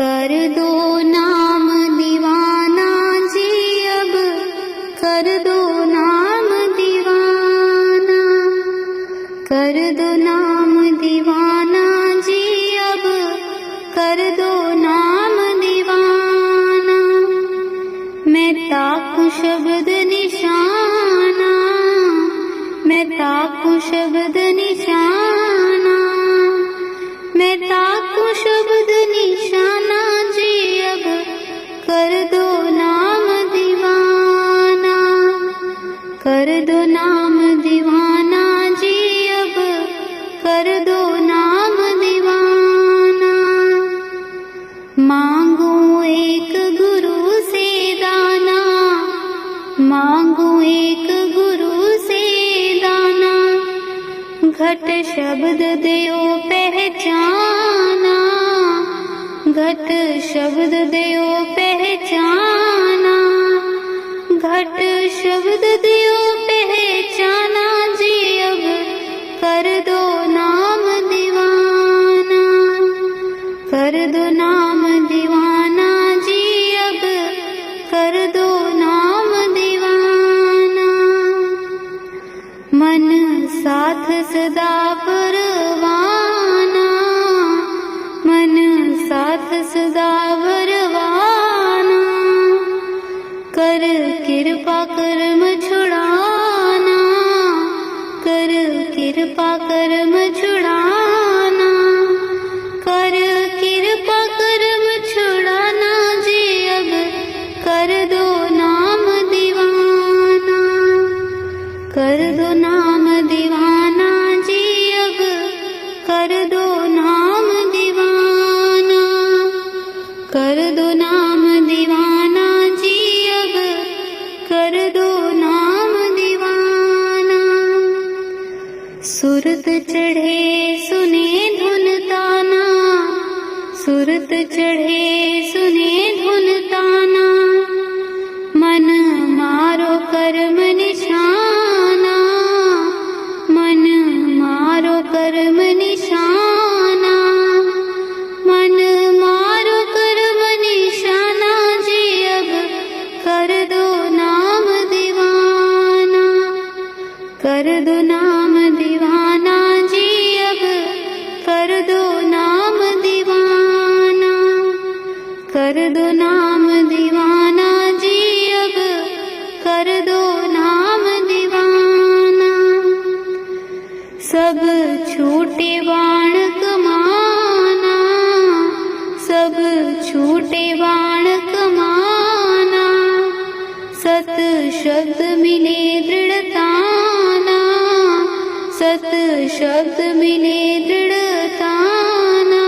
कर दो नाम दीवाना जी अब, कर दो नाम दीवाना, कर दो नाम दीवाना जी अब, कर दो नाम दीवाना। मैं ताकू शब्द निशाना, मैं ताकू शब्द निशाना, मैं ताकू शब्द निशाना जी अब, कर दो नाम दीवाना, कर दो नाम दीवाना जी अब, कर दो नाम दीवाना। मांगू एक गुरु से दाना, मांगू एक गुरु से दाना, घट शब्द देओ पहचाना, घट शब्द देओ पहचाना, घट शब्द देओ पहचाना जी अब, कर दो नाम दीवाना, कर दो नाम दीवाना जी अब, कर दो नाम दीवाना। मन साथ सदा परवाना, मन साथ सदा परवाना, कर कृपा कर्म छुड़ाना, कर कृपा कर्म छुड़ाना, कर कृपा कर्म छुड़ाना जी अब, कर दो नाम दीवाना, कर दो नाम दीवाना जी अब, कर दो नाम दीवाना, कर दो नाम दीवाना जी अब, कर दो नाम दीवाना। सुरत चढ़े सुने धुन ताना, सुरत चढ़े सुने धुन ताना, मन मारो कर्म निशाना, मन मारो कर्म निशाना, मन मारो कर्म निशाना जी अब, कर दो नाम दीवाना, कर दो नाम दीवाना जी अब, कर दो नाम दीवाना, कर दो नाम दीवाना जी अब, कर दो नाम दीवाना। सब छूटे बाण कमाना, सब छूटे बाण कमाना, सत शब्द मिले दृढ़ताना, सत शब्द मिले दृढ़ताना,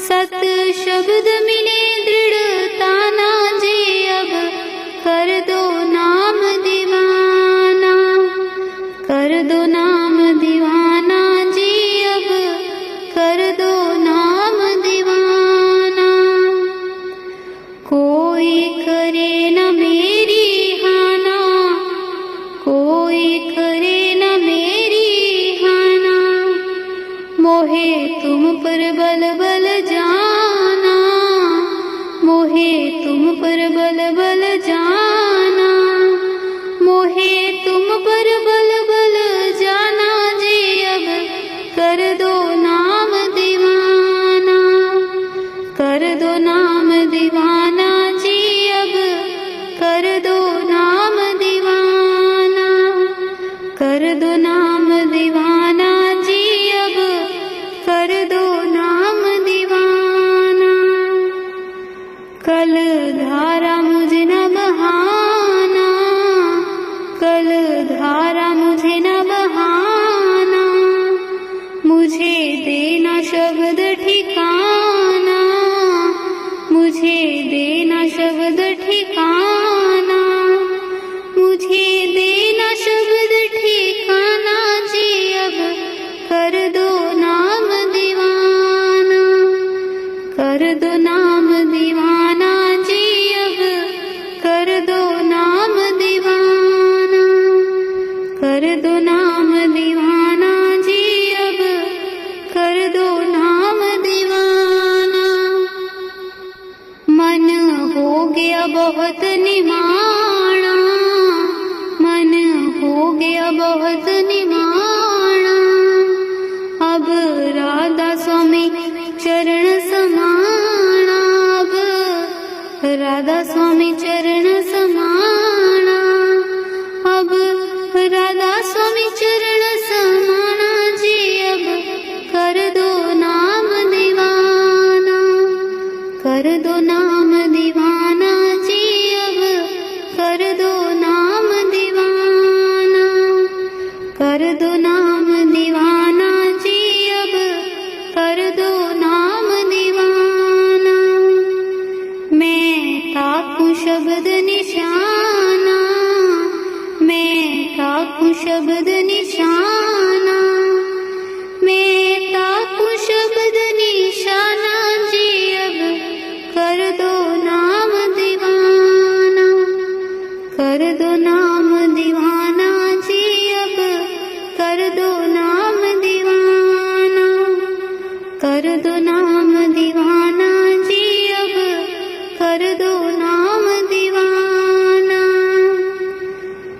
सत शब्द मिले दृढ़ताना जी अब, कर दो नाम दीवाना, कर दो नाम दीवाना जी अब, कर दो नाम दीवाना। कोई करे न मेरी हाना, कोई करे न मेरी हाना, मोहे तुम पर बल बल जाना, मोहे तुम पर बल बल जाना, मोहे तुम पर बल बल जाना जी अब, कर दो नाम दीवाना, कर दो नाम दीवाना जी अब, कर दो नाम दीवाना, कर दो नाम दीवाना जी अब, कर दो नाम दीवाना। कल धारा मुझ न बहा, गया बहुत निमाणा, मन हो गया बहुत निमाणा। अब राधा स्वामी चरण समाना, अब राधा स्वामी चरण समाना, अब राधा स्वामी चरण समाना जी। अब कर दो नाम दीवाना, कर दो नाम दीवाना जी। अब कर दो नाम दीवाना, कर दो नाम दीवाना जी। अब कर दो नाम दीवाना। मैं ताकू शब्द निशाना, मैं ताकू शब्द निशाना, मैं ताकू शब्द निशाना जी। अब कर दो नाम दीवाना, कर दो नाम दीवाना जी। अब कर दो नाम दीवाना, कर दो नाम दीवाना जी। अब कर दो नाम दीवाना।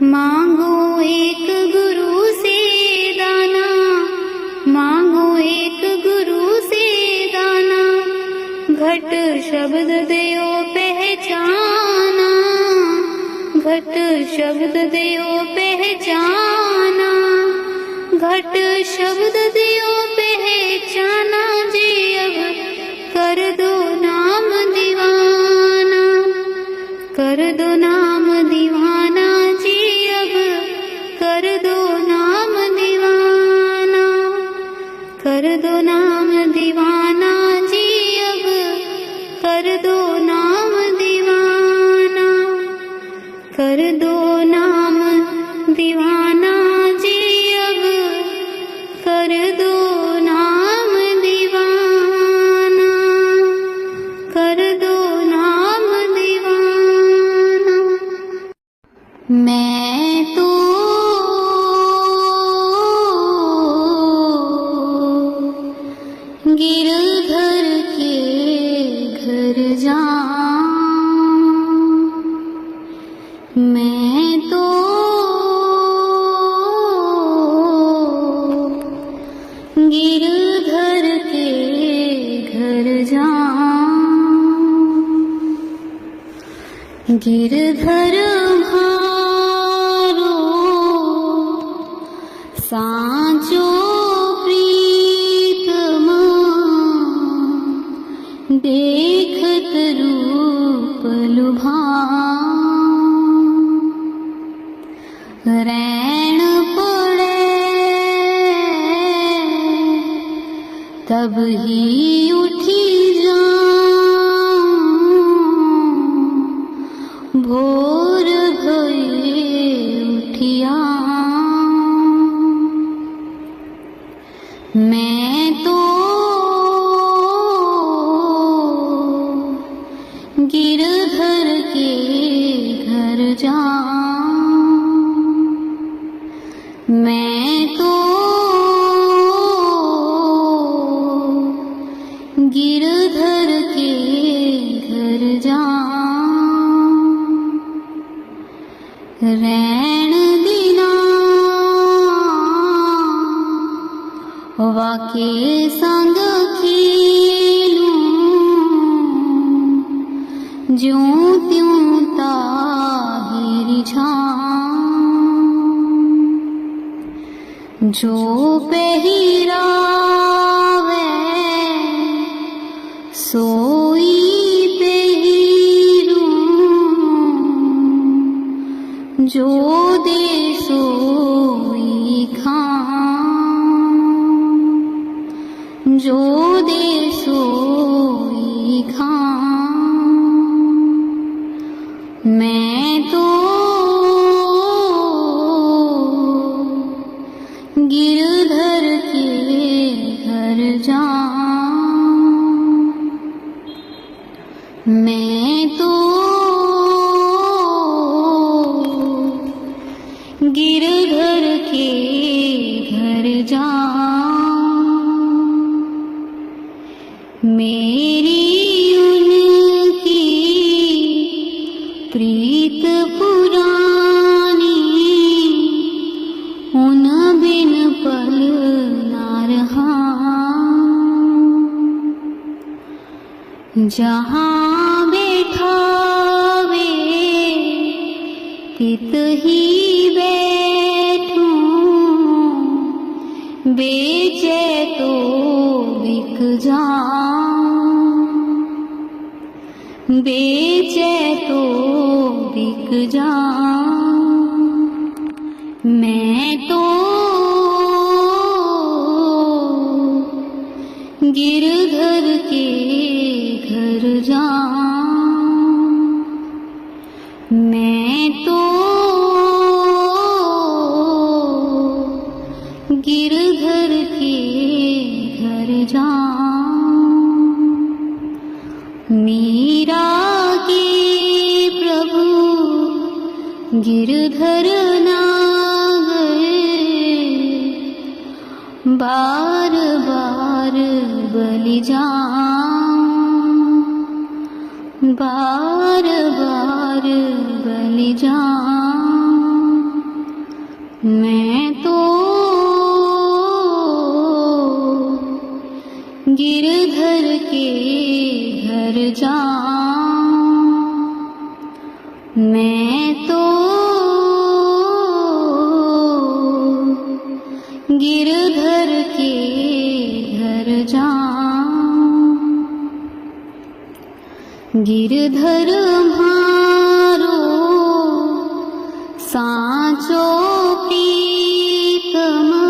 मांगो एक गुरु से दाना, मांगो एक गुरु से दाना। घट शब्द देओ पहचाना, घट शब्द देओ पहचाना, घट शब्द देओ पहचाना जी। अब कर दो नाम दीवाना, कर दो नाम दीवाना जी। अब कर दो नाम दीवाना, कर दो नाम दीवाना जी। अब कर दो नाम दीवाना, कर दो नाम दीवाना जी। अब कर दो नाम दीवाना, कर दो नाम दीवाना। मैं तो गिरधर के घर जाऊं, मैं तो गिरधर के घर जाऊं। गिरधर भारो सांचो प्रीतमा, देखत रूप लुभाऊं। रैन पड़े तब ही उठी जाऊं, भोर भये उठिया। मैं तो गिरधर के घर जाऊं, मैं तो गिरधर के घर जाऊं। रैन दिना वाके संग खेलूं, ज्यों त्यों ताहिर छाऊं। जो पहिरावे सोई पहिरूं, जो दे सोई खाऊं, जो दे सोई खाऊं। मैं तो गिरधर के घर जाऊं, मैं तो जहाँ बैठावे तित ही बैठूं, बेचे तो बिक जाऊं, बेचे तो बिक जाऊं। मैं तो गिरधर के घर जाऊं, मैं तो गिरधर के घर जाऊं। मीरा के प्रभु गिरधर ना गए, बार बार बलि जाऊं, बार बार बलि जाऊं। मैं तो गिरधर के घर जाऊं, मैं तो गिरधर के घर जाऊं। गिरधर म्हारो साचो प्रीतमा,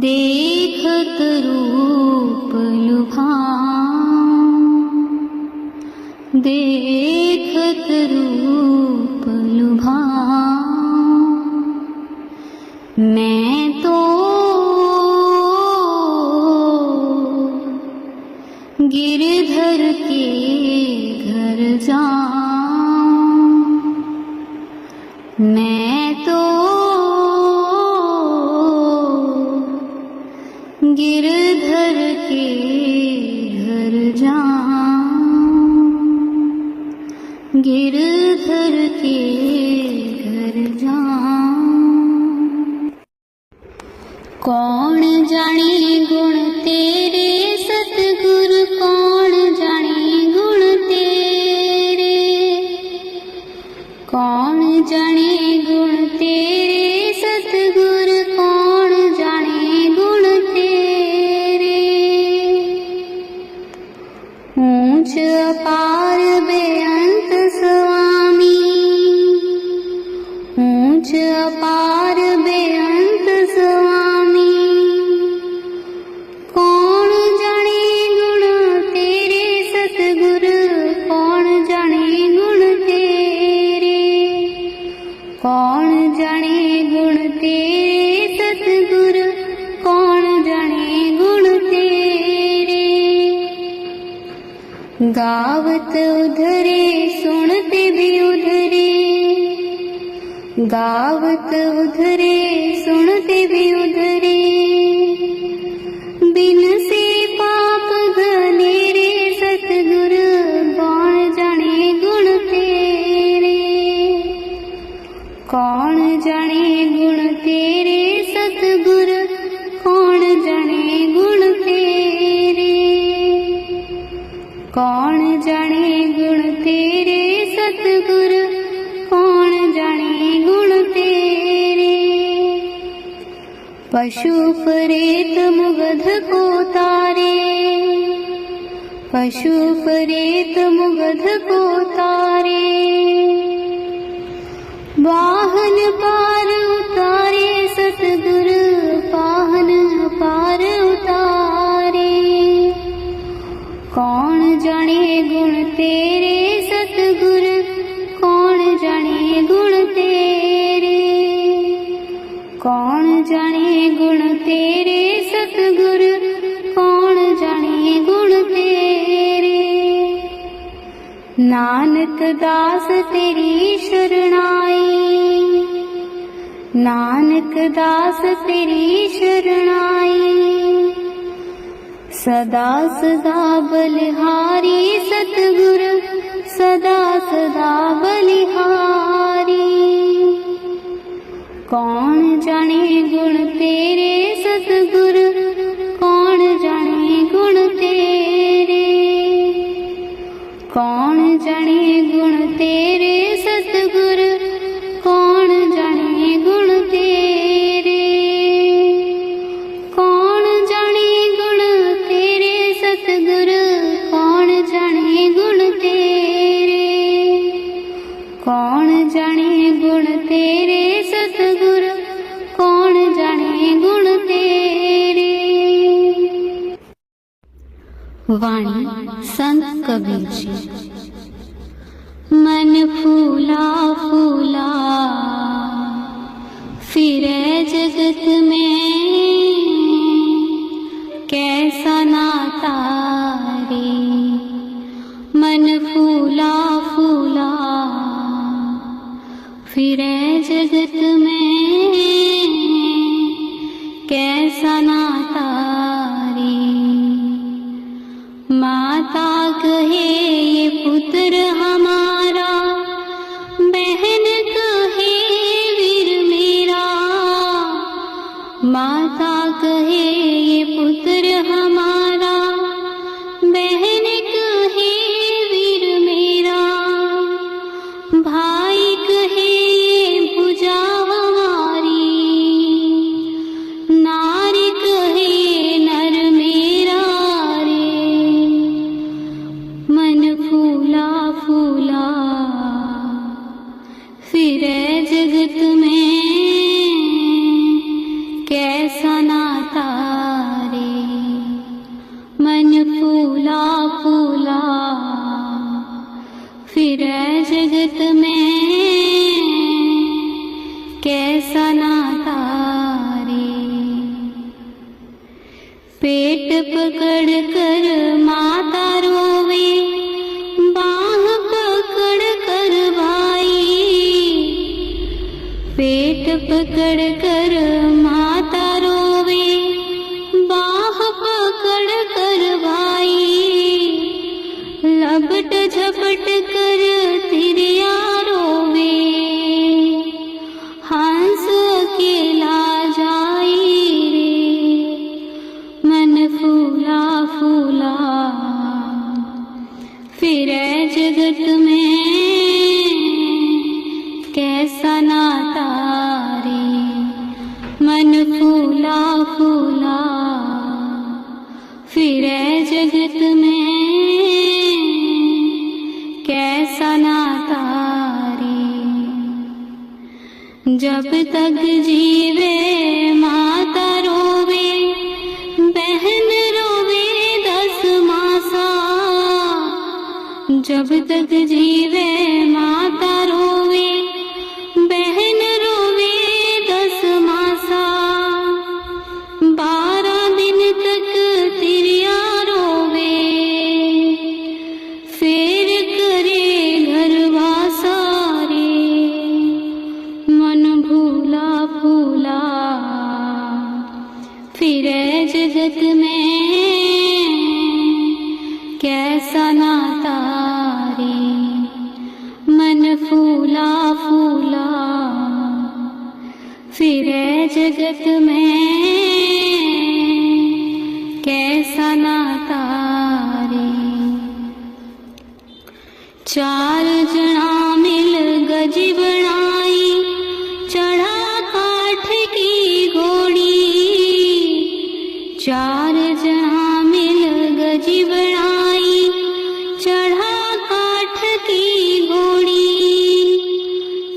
देखत रूप लुभाऊं, देखत रूप लुभाऊं। मैं तो गिरधर के घर जाऊं, मैं तो गिरधर के घर जाऊं, गिरधर के घर जाऊं। कौन जाने गुण तेरे सतगुरु, कौन जाने गुण तेरे, कौन जाने गुण तेरे सतगुरु, कौन जाने गुण तेरे। ऊंच अपार बेअंत स्वामी, ऊंच अपार बेअंत स्वामी। कौन जाने गुण तेरे सतगुरु, कौन जाने गुण तेरे, कौन जाने गुण तेरे सतगुरु, कौन जाने गुण तेरे। गावत उधरे सुनते भी उधरे, गावत उधरे सुनते भी उधरे। बिन से पाप घनेरे सतगुरु, कौन जाने गुण तेरे, कौन जाने गुण तेरे सतगुरु, कौन जाने गुण तेरे, कौन जाने गुण तेरे सतगुरु, कौन जाने गुण तेरे। पशु प्रेत मुगध को तारे, पशु प्रेत मुगध को तारे। वाहन पार उतारे सतगुरु, वाहन पार उतारे। कौन जाने गुण तेरे सतगुरु, कौन जाने गुण तेरे, कौन जाने गुण तेरे सतगुरु, कौन जाने गुण तेरे। नानक दास तेरी शरणाई, नानक दास तेरी शरणाई। सदा सदा बलिहारी सतगुरु, सदा सदा बलिहारी। कौन जाने गुण तेरे सतगुरु, कौन जाने गुण तेरे। वाणी संत कबीर जी। मन फूला फूला फिरे जगत में, कैसा नाता रे। मन फूला फूला फिरे जगत में, कैसा नाता रे। माता कहे ये पुत्र हमारा, बहन कहे वीर मेरा। माता कहे ये पुत्र हमारा, बहन कहे वीर मेरा। भाई कहे ये भुजा हमारी, नारी कहे नर मेरा रे। मन फूला फूला फिरे जगत में, कैसा नाता रे। मन फूला फूला फिरे जगत में, कैसा नाता रे। पेट पकड़ कर माता रोवे, बाह पकड़ कर भाई। पेट पकड़ कर माता रोवे, बाह पकड़ कर भाई। लपट झपट कर तिरिया रोवे, हंस अकेला जाई रे। मन फूला फूला फिरे जगत में, कैसा नाता रे। मन फूला फूला फिरे जगत में, कैसा नाता रे। जब तक जीवे माता रोवे, बहन रोवे 10 मासा। जब तक जीवे माता रोवे, बहन रोवे 10 मासा। 12 दिन तक तिरिया रोवे, फिर करे घरवासा रे। मन भूला फूला फिरे जगत में, कैसा नाता रे। मन फूला फूला फिरे जगत में, कैसा नाता रे। 4 जना मिल गजी बनाई, चढ़ा काठ की घोड़ी। 4 जना मिल गजी बनाई, चढ़ा काठ की घोड़ी।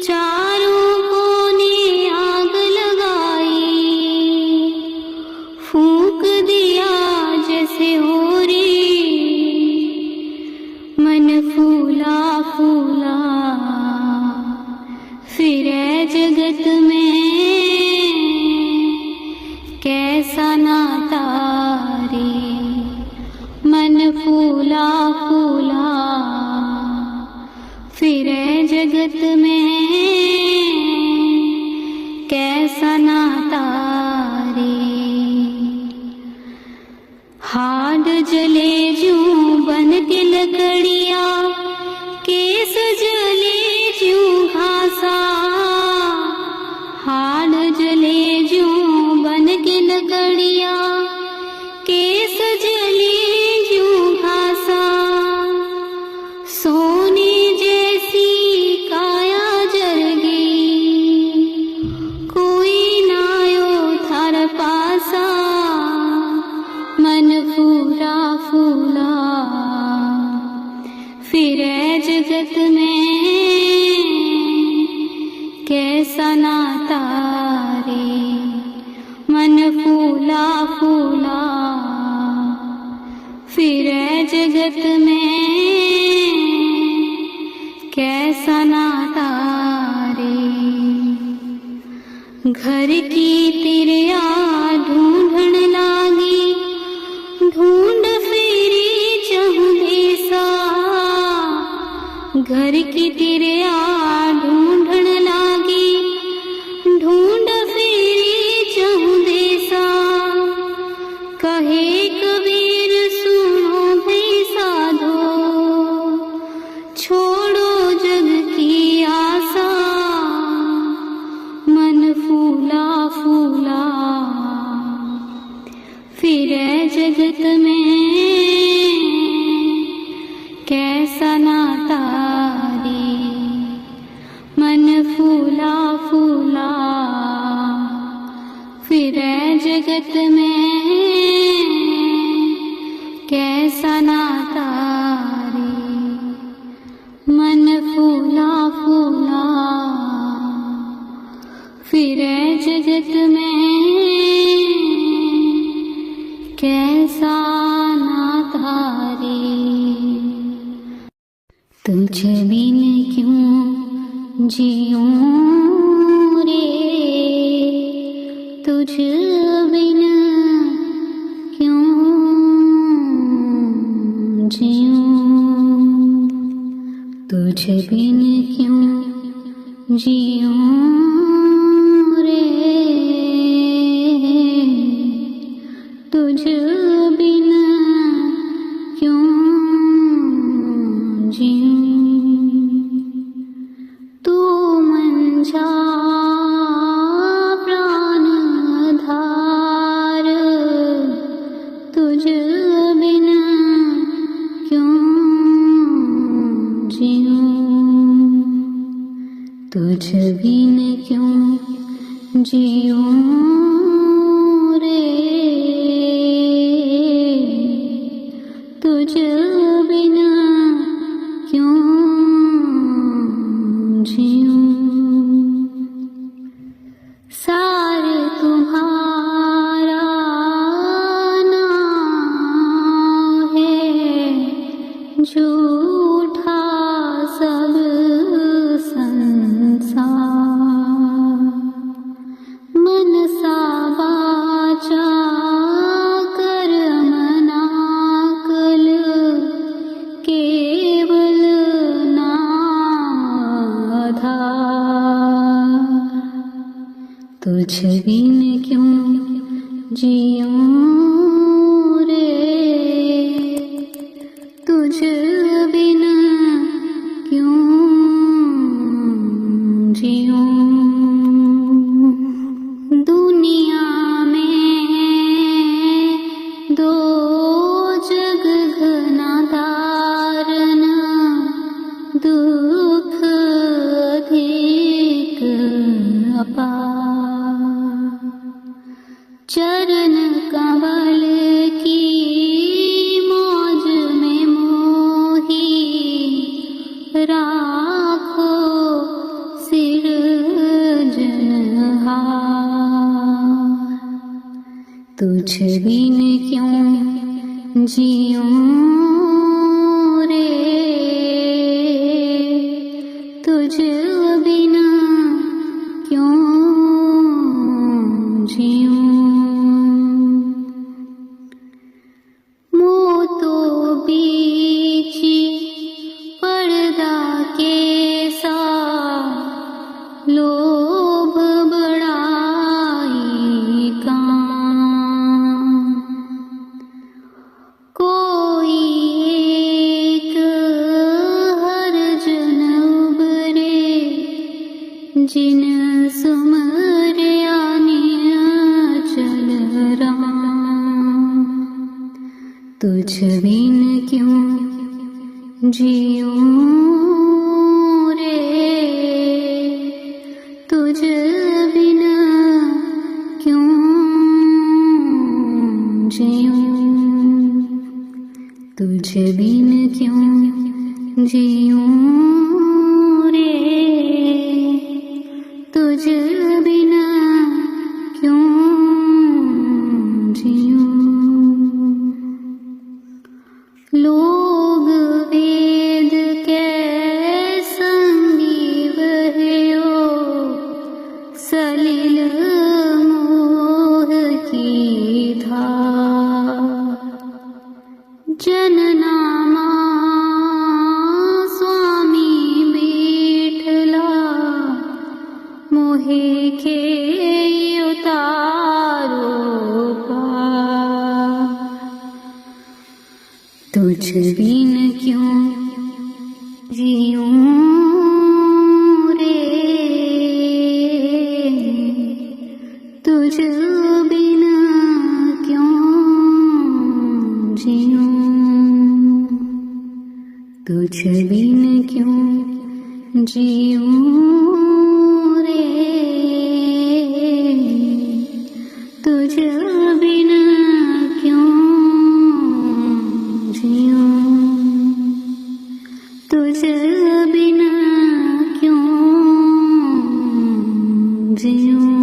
चारों कोने आग लगाई, फूंक दिया जैसे होरी। मन फूला फूला फिरे जगत में, कैसा नाता रे। मन फूला फूला फिरे जगत में, कैसा नाता रे। हाड जले जूं बन के लकड़िया, केस जले जूं घासा। हाड जले जूं बन के लकड़िया, केस जले जूं घासा। सोने जैसी काया जल गई, कोई नायो थार पासा। मन फूला फूला फिरे जगत में, कैसा नाता रे। मन फूला फूला फिर फिरे जगत में कैसा नाता रे। घर की तिरिया ढूंढन लागी, ढूंढ फेरी चहु देसा। घर की तिरिया ढूंढन लागी, ढूंढ फेरी चहु देसा। कहे कबीर सुनो भई साधो, छोड़ो जग की आशा। मन फूला फूला फिरे जगत में कैसा नाता रे। मन फूला फूला फिरे जगत में कैसा नाता रे। मन फूला फूला फिरे जगत में कैसा नाता रे। तुझ बिन क्यों जीऊं रे, तुझ बिन क्यों जीऊं। तुझ बिन क्यों जीऊं रे, तुझ बिन क्यों जीऊं। तू मंझा प्राण धार, तुझ बिन क्यों जीऊं। तुझ बिन क्यों जीऊं रे, तुझ बिन क्यों जीऊं। सार तुम्हारा नाम है, झूठा सब संसार। मन सा वाचा कर्म नाकल, केवल नाम आधार। तुझ बिन क्यों जीऊं रे, तुझ बिन क्यों जीऊं। दुनिया में दो जग घना धारन, दुख अधिक अपार। चरण कमल की मौज में मोही, राखो सिरजनहार। तुझ बिन क्यों जीऊं रे, तुझ बिन क्यों जीऊं। मोह तो बीची पर्दा कैसा, लोभ बड़ाई काम। कोई एक हर जन उबरे, जिन सुमरिया चल राम। तुझ बिन क्यों जीऊं रे, तुझ बिन क्यों जीऊं। तुझ बिन क्यों जीऊं रे, तुझ बिन क्यों जीऊं। लोग वेद के संगीव हो, सलिल मोह की धार। जननामा स्वामी बैठला, मोहे के उतारो पार। तुझ बिन क्यों जीऊं रे, तुझ बिन क्यों जीऊं, तुझ बिन क्यों जीऊं रे, तुझ बिन क्यों जीऊं, तुझ बिन क्यों जीऊं।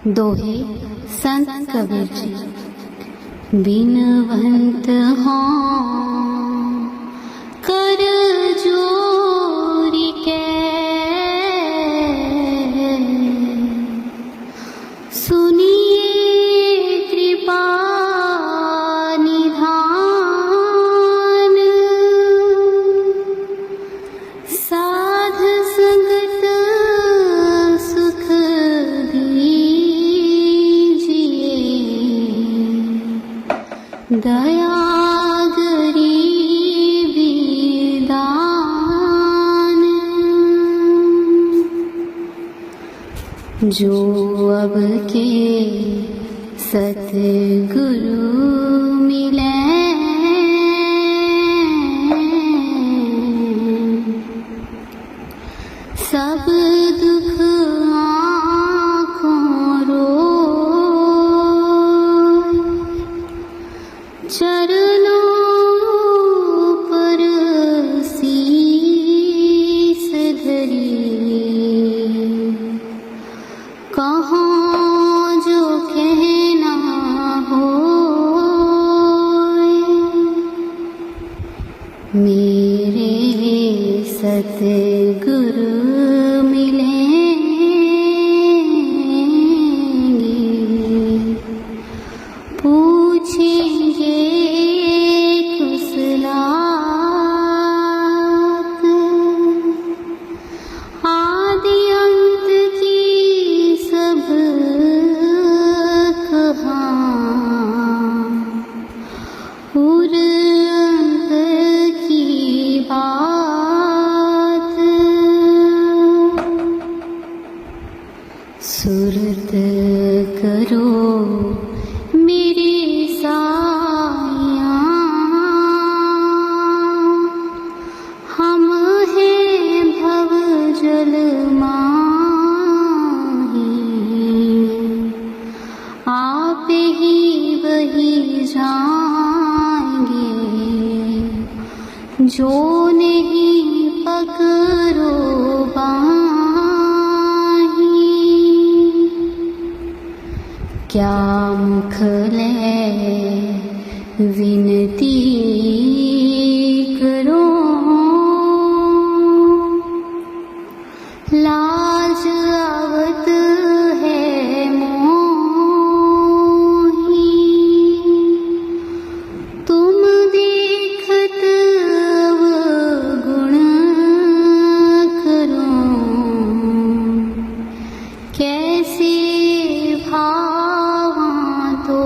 दोहे संत कबीर जी। बिनवंत हों कर जोरी के, सुनिए कृपा निधान। साध संगत सुख दीजिए, दया गरीबी दान। जो अब के सतगुरु मिले, सब दुख आँखों रोए। चरणों पर शीस धरिए, कहाँ जो कहना होए। मेरे सतगुरु मिलेंगे, पूछेंगे कुशलात। आदि अंत की सब कहां, उर अंत की बात। सुरत करो मेरे साया, हम हैं भव जल माही। आप ही वही जाएंगे, जो नहीं पकड़ो बाहीं। क्या मुख ले विनती करो, लाज आवत है मोही। तुम देखत अवगुण करो, कैसे भावां तो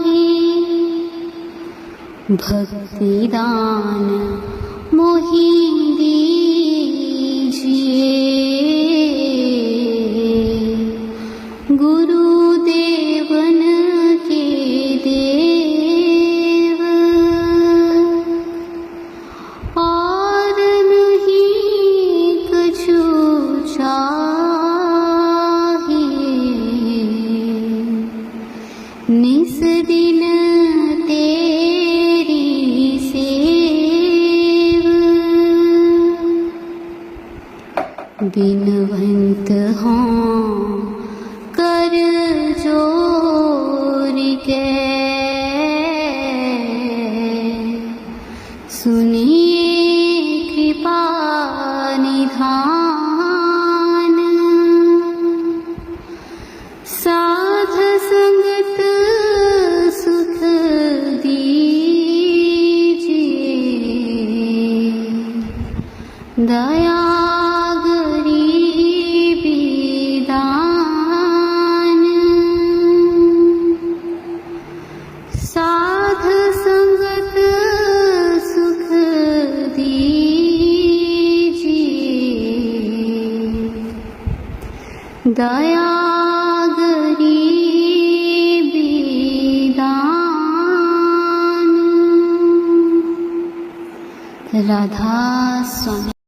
ही। भक्ति दान मोहि दीजिए, गुरुदेवन के देव। और नहीं कछु चाहिए, निस दिन तेरी सेव। बिनवंत हों कर जोर के, दया गरीबी दान। राधा स्वामी।